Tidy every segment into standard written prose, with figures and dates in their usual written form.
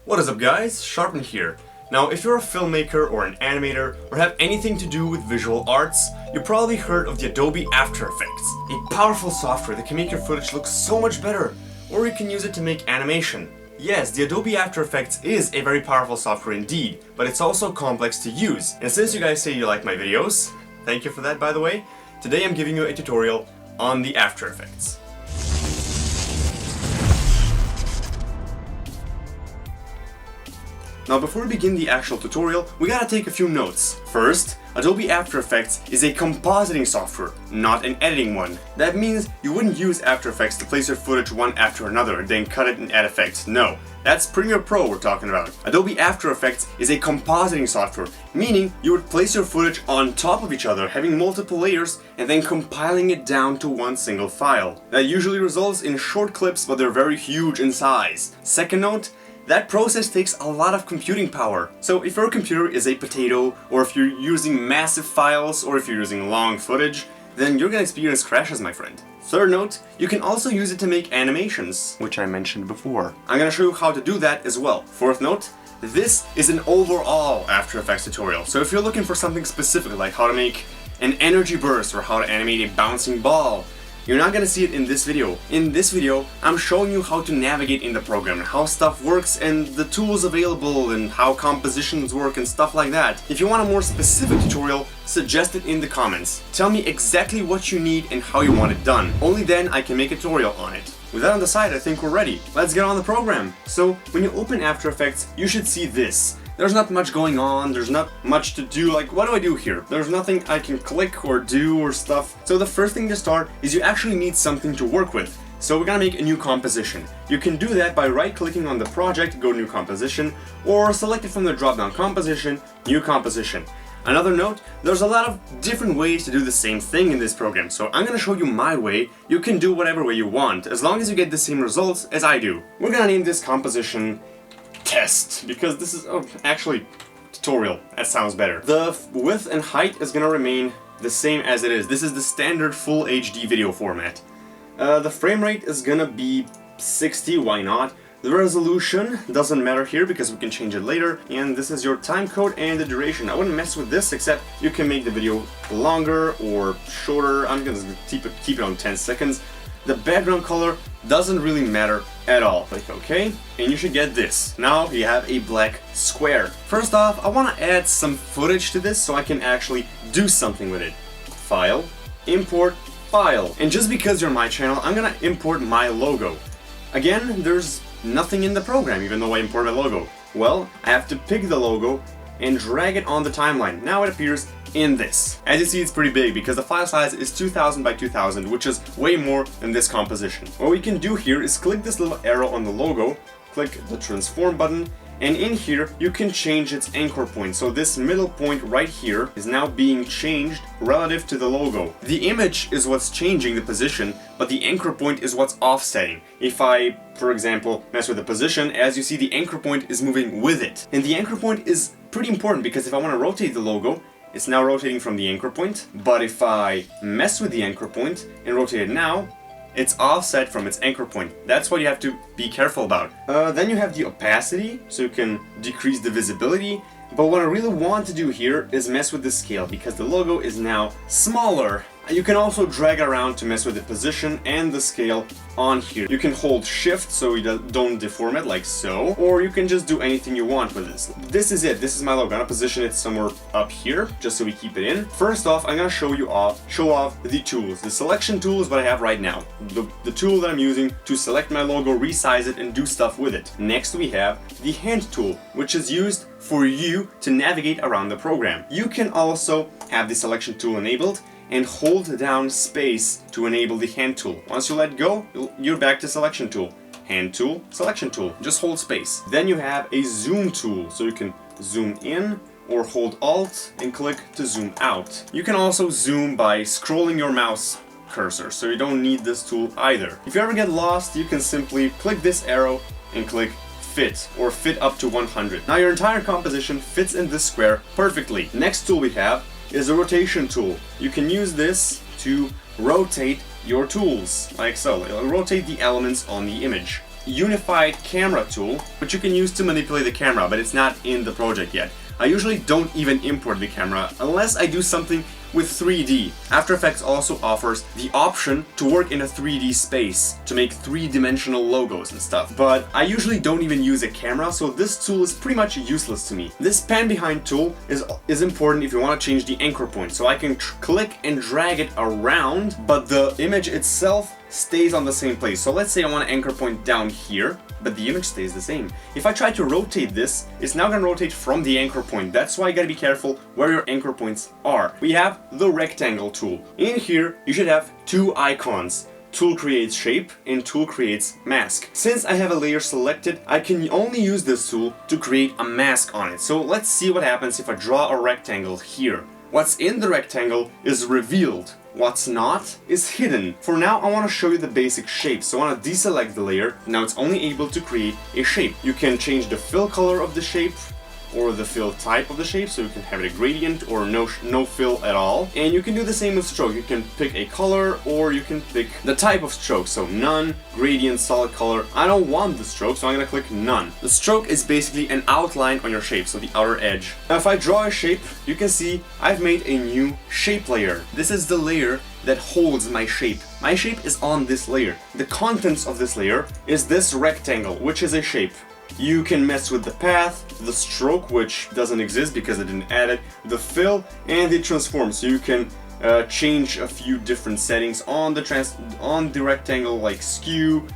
What is up guys, Sharpwind here. Now if you're a filmmaker or an animator or have anything to do with visual arts, you probably heard of the Adobe After Effects, a powerful software that can make your footage look so much better, or you can use it to make animation. Yes, the Adobe After Effects is a very powerful software indeed, but it's also complex to use. And since you guys say you like my videos, thank you for that by the way, today I'm giving you a tutorial on the After Effects. Now before we begin the actual tutorial, we gotta take a few notes. First, Adobe After Effects is a compositing software, not an editing one. That means you wouldn't use After Effects to place your footage one after another, then cut it and add effects. No, that's Premiere Pro we're talking about. Adobe After Effects is a compositing software, meaning you would place your footage on top of each other, having multiple layers, and then compiling it down to one single file. That usually results in short clips, but they're very huge in size. Second note, that process takes a lot of computing power. So if your computer is a potato, or if you're using massive files, or if you're using long footage, then you're gonna experience crashes, my friend. Third note, you can also use it to make animations, which I mentioned before. I'm gonna show you how to do that as well. Fourth note, this is an overall After Effects tutorial. So if you're looking for something specific, like how to make an energy burst or how to animate a bouncing ball, you're not gonna see it in this video. In this video, I'm showing you how to navigate in the program, how stuff works and the tools available and how compositions work and stuff like that. If you want a more specific tutorial, suggest it in the comments. Tell me exactly what you need and how you want it done. Only then I can make a tutorial on it. With that on the side, I think we're ready. Let's get on the program. So, when you open After Effects, you should see this. There's not much going on, there's not much to do, like what do I do here? There's nothing I can click or do or stuff. So the first thing to start is you actually need something to work with. So we're gonna make a new composition. You can do that by right-clicking on the project, go New Composition, or select it from the drop-down Composition, New Composition. Another note, there's a lot of different ways to do the same thing in this program, so I'm gonna show you my way. You can do whatever way you want, as long as you get the same results as I do. We're gonna name this composition Test, because this is, actually, tutorial, that sounds better. The width and height is gonna remain the same as it is. This is the standard full HD video format. The frame rate is gonna be 60, why not? The resolution doesn't matter here because we can change it later, and this is your time code and the duration. I wouldn't mess with this, except you can make the video longer or shorter. I'm gonna keep it on 10 seconds. The background color doesn't really matter at all. Click OK, and you should get this. Now you have a black square. First off, I want to add some footage to this so I can actually do something with it. File, import, file. And just because you're my channel, I'm gonna import my logo. Again, there's nothing in the program, even though I imported a logo. Well, I have to pick the logo and drag it on the timeline. Now it appears in this. As you see, it's pretty big because the file size is 2000 by 2000, which is way more than this composition. What we can do here is click this little arrow on the logo, click the transform button, and in here you can change its anchor point. So this middle point right here is now being changed relative to the logo. The image is what's changing the position, but the anchor point is what's offsetting. If I, for example, mess with the position, as you see, the anchor point is moving with it. And the anchor point is pretty important because if I want to rotate the logo, it's now rotating from the anchor point. But if I mess with the anchor point and rotate it now, it's offset from its anchor point. That's what you have to be careful about. Then you have the opacity, so you can decrease the visibility. But what I really want to do here is mess with the scale, because the logo is now smaller. You can also drag around to mess with the position and the scale on here. You can hold shift so you don't deform it like so, or you can just do anything you want with this. This is it, this is my logo. I'm gonna position it somewhere up here, just so we keep it in. First off, I'm gonna show off the tools. The selection tool is what I have right now. The tool that I'm using to select my logo, resize it, and do stuff with it. Next we have the hand tool, which is used for you to navigate around the program. You can also have the selection tool enabled and hold down space to enable the hand tool. Once you let go, you're back to selection tool. Hand tool, selection tool, just hold space. Then you have a zoom tool, so you can zoom in or hold Alt and click to zoom out. You can also zoom by scrolling your mouse cursor, so you don't need this tool either. If you ever get lost, you can simply click this arrow and click fit, or fit up to 100. Now your entire composition fits in this square perfectly. Next tool we have is a rotation tool. You can use this to rotate your tools, like so. It'll rotate the elements on the image. unified camera tool, which you can use to manipulate the camera, but it's not in the project yet. I usually don't even import the camera unless I do something with 3D. After Effects also offers the option to work in a 3D space to make three-dimensional logos and stuff, but I usually don't even use a camera, so this tool is pretty much useless to me. This pan behind tool is important if you want to change the anchor point, so I can click and drag it around, but the image itself stays on the same place. So let's say I want an anchor point down here, but the image stays the same. If I try to rotate this, it's now going to rotate from the anchor point. That's why you got to be careful where your anchor points are. We have the rectangle tool. In here, you should have two icons. Tool creates shape and tool creates mask. Since I have a layer selected, I can only use this tool to create a mask on it. So let's see what happens if I draw a rectangle here. What's in the rectangle is revealed. What's not is hidden. For now, I want to show you the basic shape. So I want to deselect the layer. Now it's only able to create a shape. You can change the fill color of the shape or the fill type of the shape, so you can have it a gradient or no fill at all. And you can do the same with stroke. You can pick a color or you can pick the type of stroke. So none, gradient, solid color. I don't want the stroke, so I'm gonna click none. The stroke is basically an outline on your shape, so the outer edge. Now if I draw a shape, you can see I've made a new shape layer. This is the layer that holds my shape. My shape is on this layer. The contents of this layer is this rectangle, which is a shape. You can mess with the path, the stroke, which doesn't exist because I didn't add it, the fill, and the transform. So you can change a few different settings on the rectangle, like skew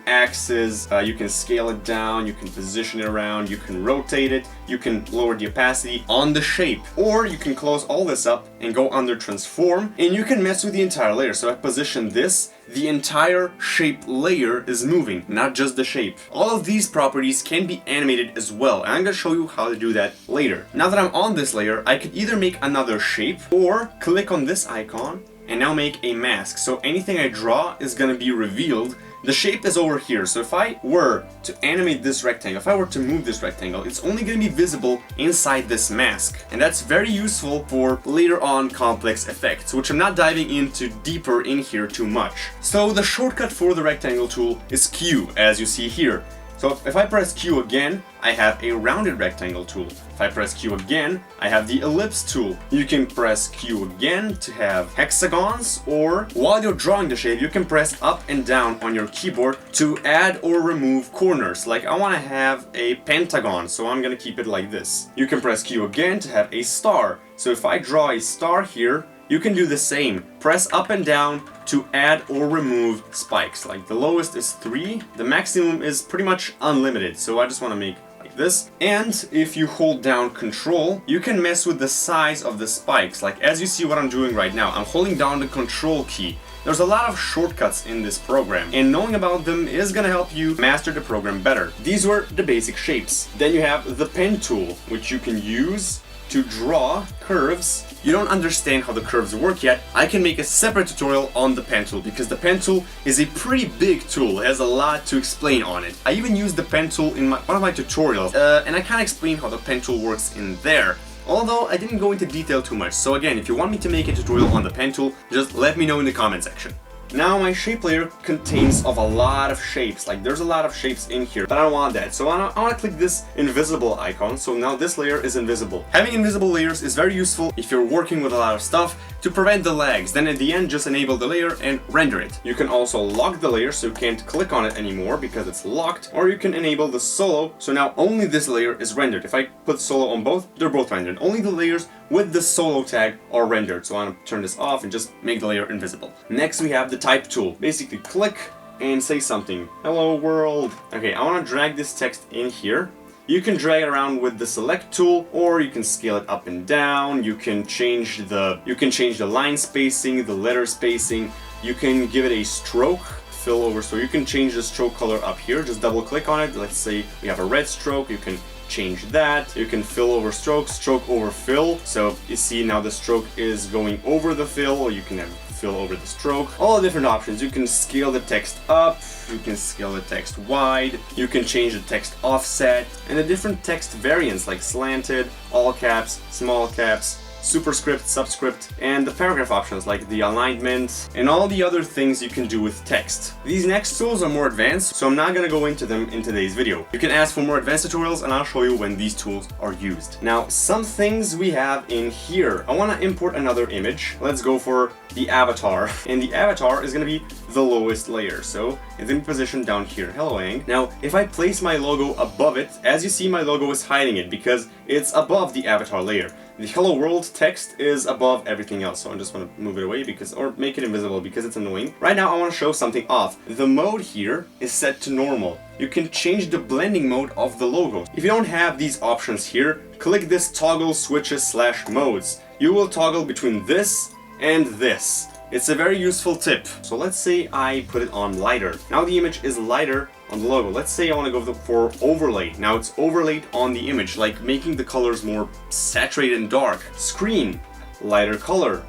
axis. You can scale it down, you can position it around, you can rotate it, you can lower the opacity on the shape, or you can close all this up and go under transform, and you can mess with the entire layer. So I position this, the entire shape layer is moving, not just the shape. All of these properties can be animated as well, and I'm going to show you how to do that later. Now that I'm on this layer, I could either make another shape or click on this icon and now make a mask. So anything I draw is going to be revealed. The shape is over here, so if I were to animate this rectangle, if I were to move this rectangle, it's only going to be visible inside this mask. And that's very useful for later on complex effects, which I'm not diving into deeper in here too much. So the shortcut for the rectangle tool is Q, as you see here. So if I press Q again, I have a rounded rectangle tool. If I press Q again, I have the ellipse tool. You can press Q again to have hexagons, or while you're drawing the shape, you can press up and down on your keyboard to add or remove corners. Like I want to have a pentagon, so I'm going to keep it like this. You can press Q again to have a star. So if I draw a star here, you can do the same. Press up and down to add or remove spikes. Like the lowest is 3, the maximum is pretty much unlimited. So I just want to make like this. And if you hold down Control, you can mess with the size of the spikes. Like as you see what I'm doing right now, I'm holding down the Control key. There's a lot of shortcuts in this program, and knowing about them is gonna help you master the program better. These were the basic shapes. Then you have the pen tool, which you can use to draw curves. You don't understand how the curves work yet, I can make a separate tutorial on the pen tool, because the pen tool is a pretty big tool. It has a lot to explain on it. I even used the pen tool in one of my tutorials, and I can't explain how the pen tool works in there. Although I didn't go into detail too much. So again, if you want me to make a tutorial on the pen tool, just let me know in the comment section. Now my shape layer contains of a lot of shapes, like there's a lot of shapes in here, but I don't want that. So I want to click this invisible icon, so now this layer is invisible. Having invisible layers is very useful if you're working with a lot of stuff to prevent the lags. Then at the end, just enable the layer and render it. You can also lock the layer so you can't click on it anymore because it's locked, or you can enable the solo, so now only this layer is rendered. If I put solo on both, they're both rendered. Only the layers with the solo tag are rendered. So I want to turn this off and just make the layer invisible. Next we have the type tool. Basically click and say something. Hello world. Okay, I want to drag this text in here. You can drag it around with the select tool, or you can scale it up and down. You can change the line spacing, the letter spacing. You can give it a stroke fill over, so you can change the stroke color up here. Just double click on it. Let's say we have a red stroke, you can change that. You can fill over stroke, stroke over fill. So you see now the stroke is going over the fill, or you can have fill over the stroke. All the different options. You can scale the text up, you can scale the text wide, you can change the text offset, and the different text variants like slanted, all caps, small caps, superscript, subscript, and the paragraph options like the alignment and all the other things you can do with text. These next tools are more advanced, so I'm not gonna go into them in today's video. You can ask for more advanced tutorials and I'll show you when these tools are used. Now, some things we have in here. I wanna import another image. Let's go for the avatar. And the avatar is gonna be the lowest layer, so it's gonna be positioned down here. Hello, Ang. Now, if I place my logo above it, as you see, my logo is hiding it because it's above the avatar layer. The hello world text is above everything else, so I just want to move it away or make it invisible because it's annoying. Right now I want to show something off. The mode here is set to normal. You can change the blending mode of the logo. If you don't have these options here, click this toggle switches / modes. You will toggle between this and this. It's a very useful tip. So let's say I put it on lighter. Now the image is lighter on the logo. Let's say I want to go for overlay. Now it's overlaid on the image, like making the colors more saturated and dark. Screen, lighter color,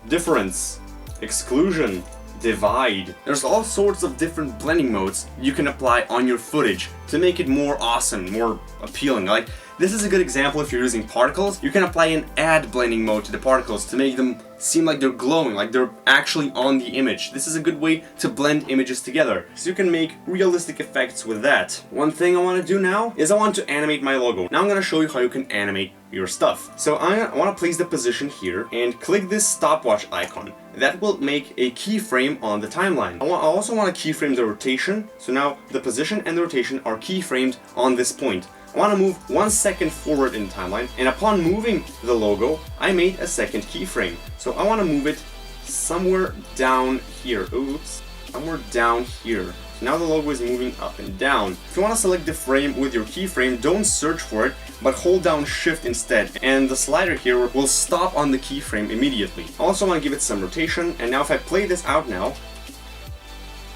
difference, exclusion, divide. There's all sorts of different blending modes you can apply on your footage to make it more awesome, more appealing. Like, this is a good example if you're using particles. You can apply an add blending mode to the particles to make them seem like they're glowing, like they're actually on the image. This is a good way to blend images together, so you can make realistic effects with that. One thing I want to do now is I want to animate my logo. Now I'm going to show you how you can animate your stuff. So I want to place the position here and click this stopwatch icon. That will make a keyframe on the timeline. I also want to keyframe the rotation, so now the position and the rotation are keyframed on this point. I want to move 1 second forward in the timeline, and upon moving the logo, I made a second keyframe. So I want to move it somewhere down here. Oops, somewhere down here. So now the logo is moving up and down. If you want to select the frame with your keyframe, don't search for it, but hold down Shift instead, and the slider here will stop on the keyframe immediately. I also want to give it some rotation, and now if I play this out now,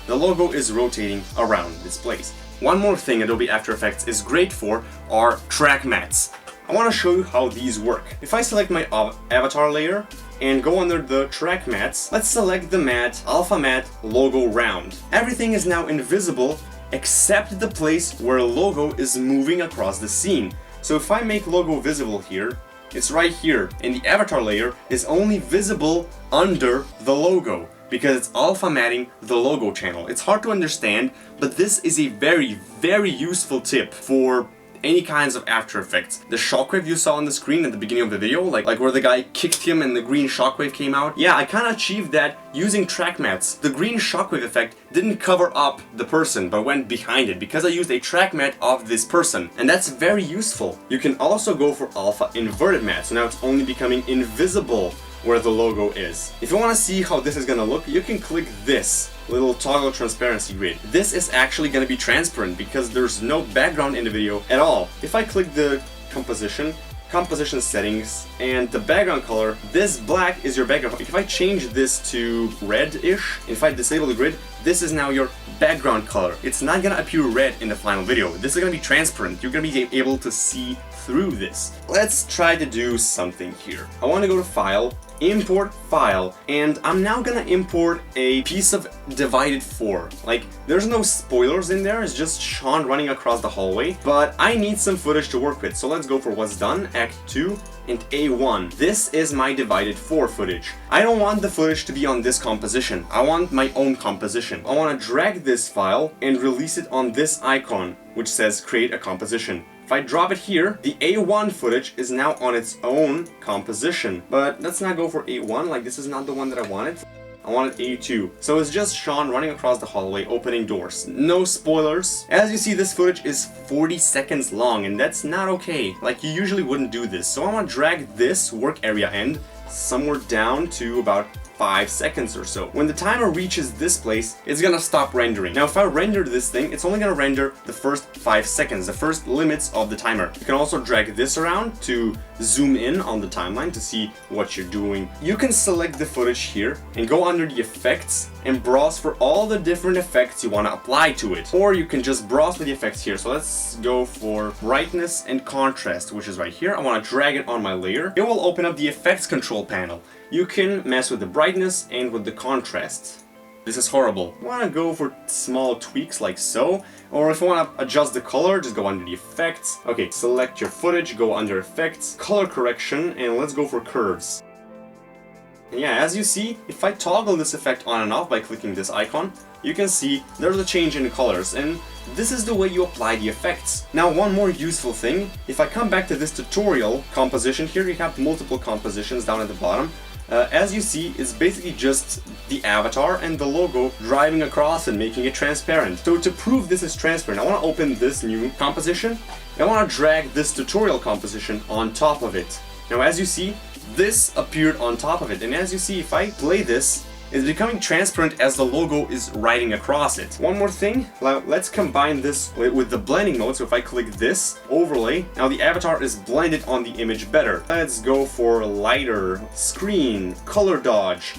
the logo is rotating around this place. One more thing Adobe After Effects is great for are track mats. I want to show you how these work. If I select my avatar layer and go under the track mats, let's select the mat Alpha Matte Logo Round. Everything is now invisible except the place where a logo is moving across the scene. So if I make logo visible here, it's right here, and the avatar layer is only visible under the logo, because it's alpha matting the logo channel. It's hard to understand, but this is a very, very useful tip for any kinds of After Effects. The shockwave you saw on the screen at the beginning of the video, like where the guy kicked him and the green shockwave came out. Yeah, I kind of achieved that using track mats. The green shockwave effect didn't cover up the person, but went behind it because I used a track mat of this person. And that's very useful. You can also go for alpha inverted mat, so now it's only becoming invisible where the logo is. If you want to see how this is gonna look, you can click this little toggle transparency grid. This is actually gonna be transparent because there's no background in the video at all. If I click the composition settings, and the background color, this black is your background. If I change this to red-ish, if I disable the grid, this is now your background color. It's not gonna appear red in the final video. This is gonna be transparent. You're gonna be able to see through this. Let's try to do something here. I want to go to File, Import File, and I'm now gonna import a piece of Divided 4. Like, there's no spoilers in there, it's just Sean running across the hallway, but I need some footage to work with, so let's go for what's done, Act 2, and A1. This is my Divided 4 footage. I don't want the footage to be on this composition. I want my own composition. I want to drag this file and release it on this icon, which says Create a Composition. If I drop it here, the A1 footage is now on its own composition. But let's not go for A1, like this is not the one that I wanted. I wanted A2. So it's just Sean running across the hallway, opening doors. No spoilers. As you see, this footage is 40 seconds long, and that's not okay. Like, you usually wouldn't do this. So I want to drag this work area end somewhere down to about 5 seconds or so. When the timer reaches this place, it's gonna stop rendering. Now if I render this thing, it's only gonna render the first 5 seconds, the first limits of the timer. You can also drag this around to zoom in on the timeline to see what you're doing. You can select the footage here and go under the effects and browse for all the different effects you want to apply to it. Or you can just browse for the effects here. So let's go for brightness and contrast, which is right here. I want to drag it on my layer. It will open up the effects control panel. You can mess with the brightness and with the contrast. This is horrible. I want to go for small tweaks like so, or if I want to adjust the color, just go under the effects. Okay, select your footage, go under effects, color correction, and let's go for curves. And yeah, as you see, if I toggle this effect on and off by clicking this icon, you can see there's a change in the colors, and this is the way you apply the effects. Now, one more useful thing, if I come back to this tutorial composition here, you have multiple compositions down at the bottom. As you see, it's basically just the avatar and the logo driving across and making it transparent. So to prove this is transparent, I want to open this new composition, and I want to drag this tutorial composition on top of it. Now, as you see, this appeared on top of it, and as you see, if I play this, it's becoming transparent as the logo is riding across it. One more thing, let's combine this with the blending mode. So if I click this overlay, now the avatar is blended on the image better. Let's go for lighter, screen, color dodge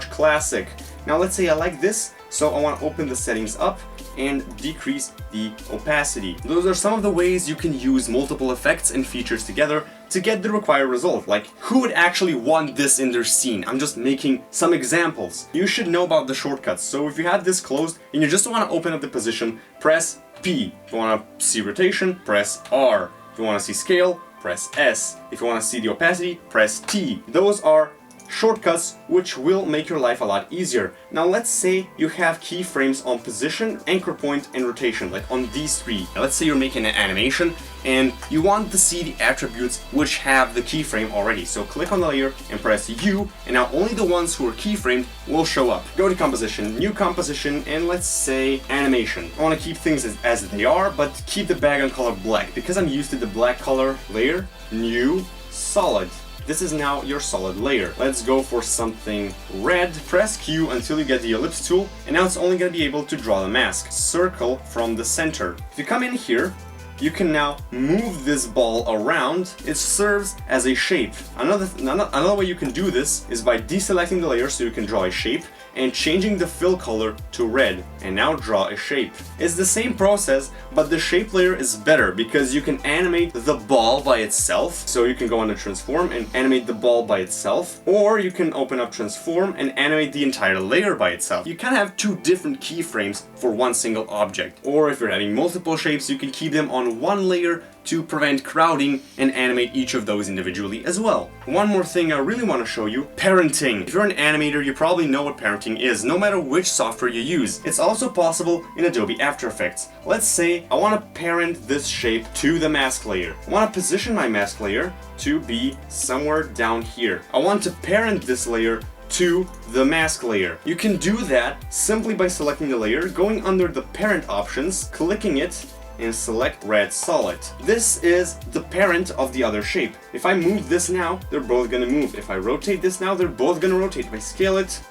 classic. Now let's say I like this, so I want to open the settings up and decrease the opacity. Those are some of the ways you can use multiple effects and features together to get the required result. Like, who would actually want this in their scene? I'm just making some examples. You should know about the shortcuts. So if you have this closed and you just want to open up the position, press P. If you want to see rotation, press R. If you want to see scale, press S. If you want to see the opacity, press T. Those are shortcuts which will make your life a lot easier. Now let's say you have keyframes on position, anchor point, and rotation, like on these three. Now, let's say you're making an animation and you want to see the attributes which have the keyframe already. So click on the layer and press U, and now only the ones who are keyframed will show up. Go to composition, new composition, and let's say animation. I want to keep things as they are, but keep the background color black because I'm used to the black color. Layer, new, solid. This is now your solid layer. Let's go for something red. Press Q until you get the ellipse tool, and now it's only going to be able to draw the mask. Circle from the center. If you come in here, you can now move this ball around. It serves as a shape. Another way you can do this is by deselecting the layer so you can draw a shape and changing the fill color to red, and now draw a shape. It's the same process, but the shape layer is better because you can animate the ball by itself. So you can go under transform and animate the ball by itself, or you can open up transform and animate the entire layer by itself. You can have two different keyframes for one single object, or if you're having multiple shapes, you can keep them on one layer to prevent crowding and animate each of those individually as well. One more thing I really want to show you, parenting. If you're an animator, you probably know what parenting is, no matter which software you use. It's also possible in Adobe After Effects. Let's say I want to parent this shape to the mask layer. I want to position my mask layer to be somewhere down here. I want to parent this layer to the mask layer. You can do that simply by selecting the layer, going under the parent options, clicking it, and select red solid. This is the parent of the other shape. If I move this now, they're both gonna move. If I rotate this now, they're both gonna rotate. If I scale it,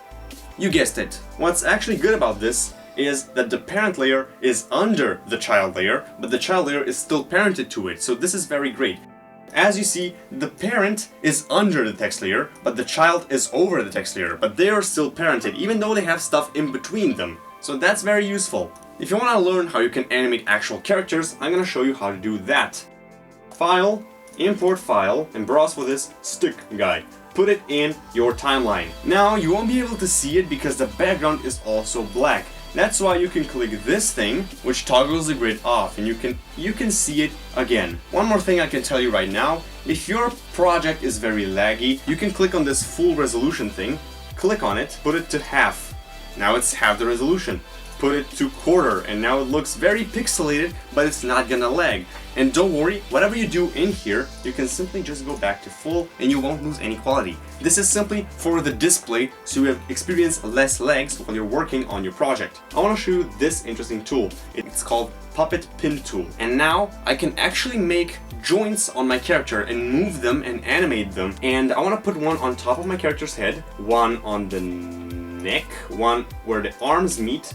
you guessed it. What's actually good about this is that the parent layer is under the child layer, but the child layer is still parented to it. So this is very great. As you see, the parent is under the text layer, but the child is over the text layer, but they are still parented, even though they have stuff in between them. So that's very useful. If you want to learn how you can animate actual characters, I'm going to show you how to do that. File, import file, and browse for this stick guy. Put it in your timeline. Now you won't be able to see it because the background is also black. That's why you can click this thing, which toggles the grid off, and you can see it again. One more thing I can tell you right now, if your project is very laggy, you can click on this full resolution thing, click on it, put it to half. Now it's half the resolution. Put it to quarter, and now it looks very pixelated, but it's not gonna lag. And don't worry, whatever you do in here, you can simply just go back to full and you won't lose any quality. This is simply for the display, so you have experience less lags while you're working on your project. I want to show you this interesting tool. It's called Puppet Pin Tool. And now I can actually make joints on my character and move them and animate them. And I want to put one on top of my character's head, one on the neck, one where the arms meet,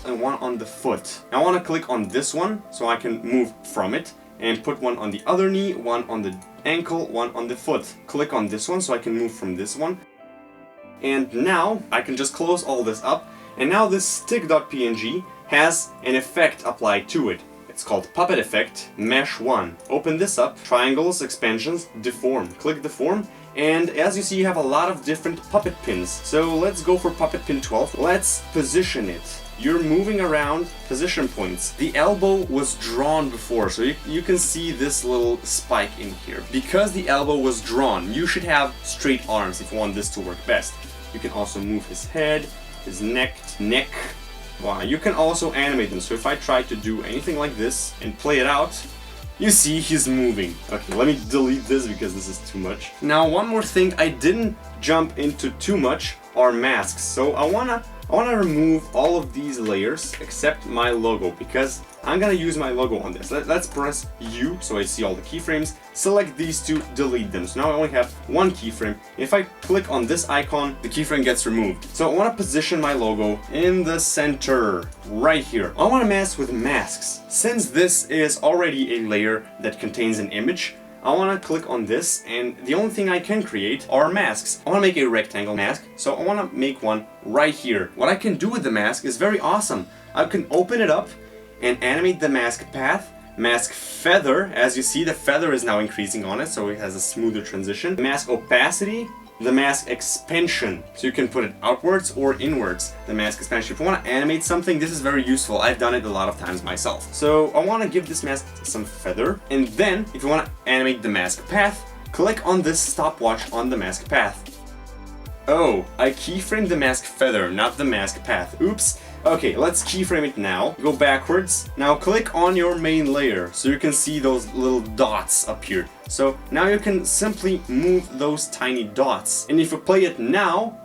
and one on the foot. I want to click on this one so I can move from it and put one on the other knee, one on the ankle, one on the foot. Click on this one so I can move from this one. And now I can just close all this up, and now this stick.png has an effect applied to it. It's called Puppet Effect Mesh 1. Open this up, triangles, expansions, deform. Click deform, And as you see, you have a lot of different puppet pins. So let's go for puppet pin 12. Let's position it. You're moving around position points. The elbow was drawn before, so you can see this little spike in here. Because the elbow was drawn, you should have straight arms if you want this to work best. You can also move his head, his neck. Wow, you can also animate them. So if I try to do anything like this and play it out, you see he's moving. Okay, let me delete this because this is too much. Now, one more thing, I didn't jump into too much are masks. So I wanna remove all of these layers except my logo because I'm gonna use my logo on this. Let's press U so I see all the keyframes. Select these two, delete them. So now I only have one keyframe. If I click on this icon, the keyframe gets removed. So I want to position my logo in the center, right here. I want to mask with masks. Since this is already a layer that contains an image, I want to click on this, and the only thing I can create are masks. I want to make a rectangle mask, so I want to make one right here. What I can do with the mask is very awesome. I can open it up and animate the mask path, mask feather. As you see, the feather is now increasing on it, so it has a smoother transition. Mask opacity, the mask expansion, so you can put it outwards or inwards. The mask expansion. If you want to animate something, this is very useful. I've done it a lot of times myself. So I want to give this mask some feather, and then if you want to animate the mask path, click on this stopwatch on the mask path. Oh, I keyframed the mask feather, not the mask path. Oops. Okay, let's keyframe it now. Go backwards. Now click on your main layer so you can see those little dots up here. So now you can simply move those tiny dots. And if you play it now,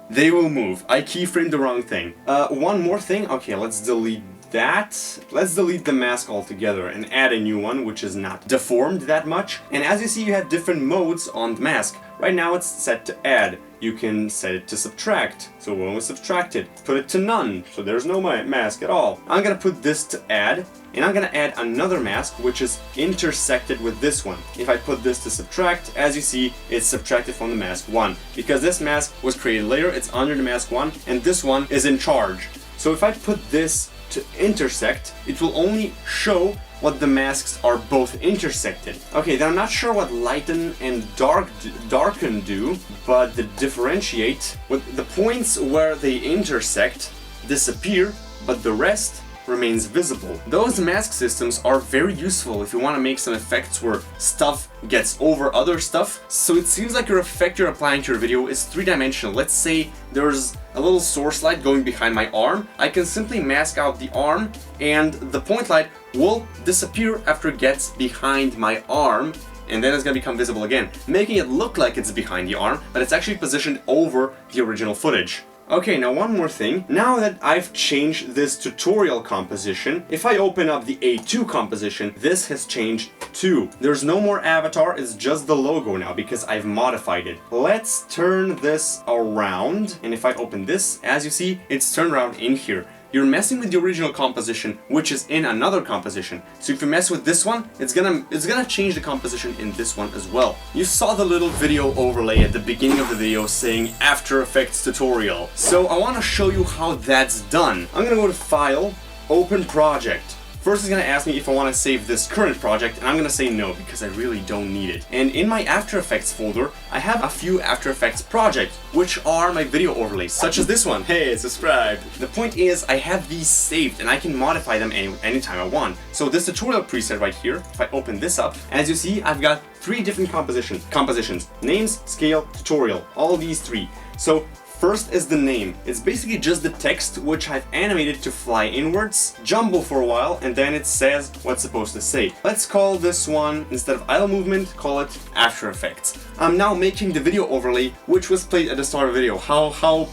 they will move. I keyframed the wrong thing. One more thing. Okay, let's delete that. Let's delete the mask altogether and add a new one which is not deformed that much. And as you see, you have different modes on the mask. Right now it's set to add. You can set it to subtract. So when we subtract it, put it to none. So there's no mask at all. I'm gonna put this to add, and I'm gonna add another mask which is intersected with this one. If I put this to subtract, as you see, it's subtracted from the mask 1. Because this mask was created later, it's under the mask 1, and this one is in charge. So if I put this to intersect, it will only show what the masks are both intersected. Okay, then I'm not sure what lighten and darken do, but the differentiate, with the points where they intersect disappear, but the rest remains visible. Those mask systems are very useful if you want to make some effects where stuff gets over other stuff. So it seems like your effect you're applying to your video is three-dimensional. Let's say there's a little source light going behind my arm. I can simply mask out the arm and the point light will disappear after it gets behind my arm, and then it's gonna become visible again, making it look like it's behind the arm, but it's actually positioned over the original footage. Okay, now one more thing. Now that I've changed this tutorial composition, if I open up the A2 composition, this has changed too. There's no more avatar, it's just the logo now because I've modified it. Let's turn this around, and if I open this, as you see, it's turned around in here. You're messing with the original composition, which is in another composition. So if you mess with this one, it's gonna change the composition in this one as well. You saw the little video overlay at the beginning of the video saying After Effects tutorial. So I wanna show you how that's done. I'm gonna go to File, Open Project. First it's gonna ask me if I want to save this current project, and I'm gonna say no because I really don't need it. And in my After Effects folder, I have a few After Effects projects, which are my video overlays, such as this one. Hey, subscribe! The point is, I have these saved and I can modify them anytime I want. So this tutorial preset right here, if I open this up, as you see, I've got 3 different compositions. Names, scale, tutorial, all these 3. So first is the name. It's basically just the text which I've animated to fly inwards, jumble for a while, and then it says what's supposed to say. Let's call this one, instead of idle movement, call it After Effects. I'm now making the video overlay which was played at the start of the video. How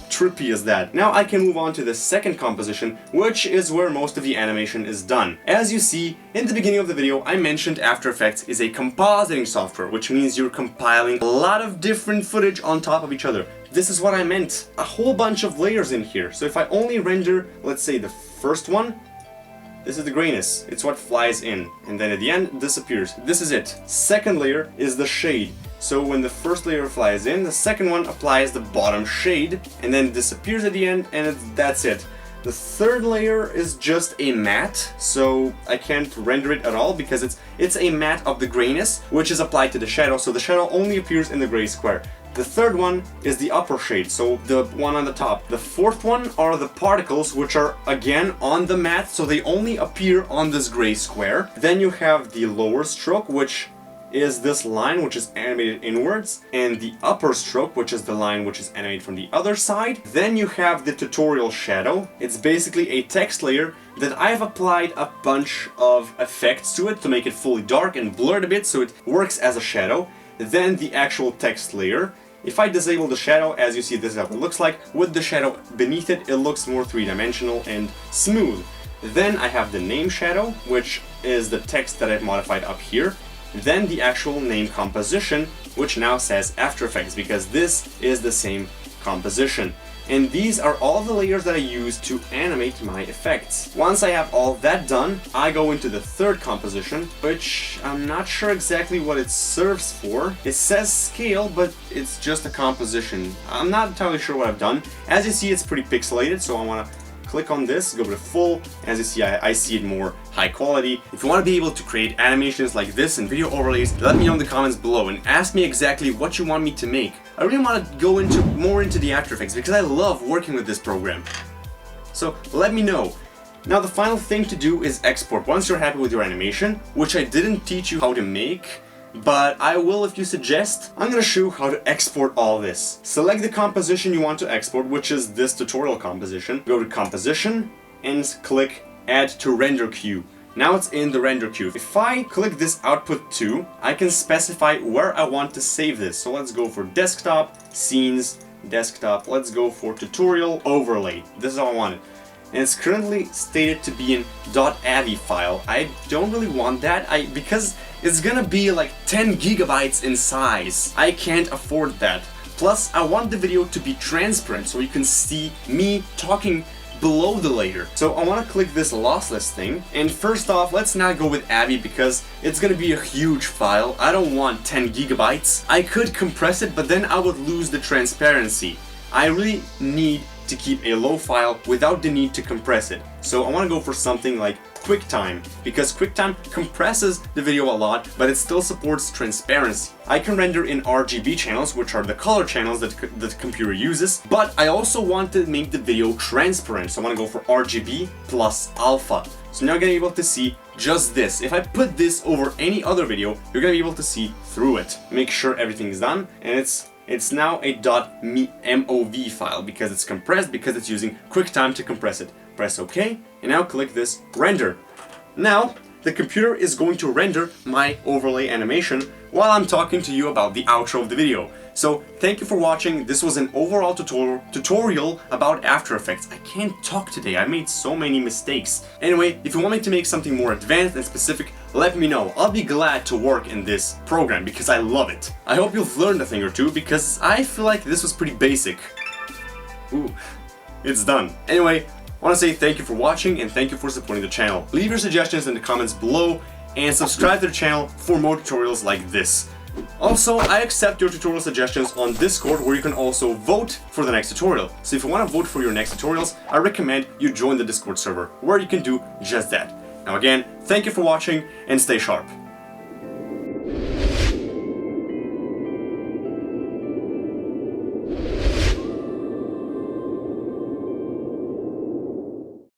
trippy is that? Now I can move on to the second composition, which is where most of the animation is done. As you see, in the beginning of the video, I mentioned After Effects is a compositing software, which means you're compiling a lot of different footage on top of each other. This is what I meant. A whole bunch of layers in here. So if I only render, let's say the first one, this is the grayness. It's what flies in. And then at the end, disappears. This is it. Second layer is the shade. So when the first layer flies in, the second one applies the bottom shade and then disappears at the end, and that's it. The third layer is just a matte, so I can't render it at all because it's a matte of the grayness, which is applied to the shadow, so the shadow only appears in the gray square. The third one is the upper shade, so the one on the top. The fourth one are the particles, which are again on the matte, so they only appear on this gray square. Then you have the lower stroke, which is this line which is animated inwards, and the upper stroke, which is the line which is animated from the other side. Then you have the tutorial shadow. It's basically a text layer that I've applied a bunch of effects to it to make it fully dark and blurred a bit so it works as a shadow. Then the actual text layer. If I disable the shadow, as you see, this is how it looks like. With the shadow beneath it, it looks more three-dimensional and smooth. Then I have the name shadow, which is the text that I've modified up here. Then the actual name composition, which now says After Effects, because this is the same composition. And these are all the layers that I use to animate my effects. Once I have all that done, I go into the third composition, which I'm not sure exactly what it serves for. It says scale, but it's just a composition. I'm not entirely sure what I've done. As you see, it's pretty pixelated, so I want to click on this, go to full. As you see, I see it more high quality. If you want to be able to create animations like this and video overlays, let me know in the comments below and ask me exactly what you want me to make. I really want to go more into the After Effects because I love working with this program. So let me know. Now the final thing to do is export. Once you're happy with your animation, which I didn't teach you how to make, but I will if you suggest, I'm gonna show you how to export all this. Select the composition you want to export, which is this tutorial composition. Go to Composition and click Add to Render Queue. Now it's in the render queue. If I click this Output to, I can specify where I want to save this. So let's go for Desktop, Scenes, Desktop. Let's go for Tutorial Overlay. This is how I want it. And it's currently stated to be in .avi file. I don't really want that because it's gonna be like 10 gigabytes in size. I can't afford that. Plus, I want the video to be transparent so you can see me talking below the layer. So I want to click this lossless thing, and first off, let's not go with Avi because it's gonna be a huge file. I don't want 10 gigabytes. I could compress it, but then I would lose the transparency. I really need to keep a low file without the need to compress it. So I want to go for something like QuickTime, because QuickTime compresses the video a lot, but it still supports transparency. I can render in RGB channels, which are the color channels that the computer uses, but I also want to make the video transparent, so I want to go for RGB plus alpha. So now you're going to be able to see just this. If I put this over any other video, you're going to be able to see through it. Make sure everything is done, and it's now a .mov file because it's compressed, because it's using QuickTime to compress it. Press OK, and now click this render. Now, the computer is going to render my overlay animation while I'm talking to you about the outro of the video. So, thank you for watching. This was an overall tutorial about After Effects. I can't talk today, I made so many mistakes. Anyway, if you want me to make something more advanced and specific, let me know. I'll be glad to work in this program because I love it. I hope you've learned a thing or two because I feel like this was pretty basic. Ooh, it's done. Anyway, I want to say thank you for watching and thank you for supporting the channel. Leave your suggestions in the comments below and subscribe to the channel for more tutorials like this. Also, I accept your tutorial suggestions on Discord, where you can also vote for the next tutorial. So if you want to vote for your next tutorials, I recommend you join the Discord server, where you can do just that. Now again, thank you for watching and stay sharp.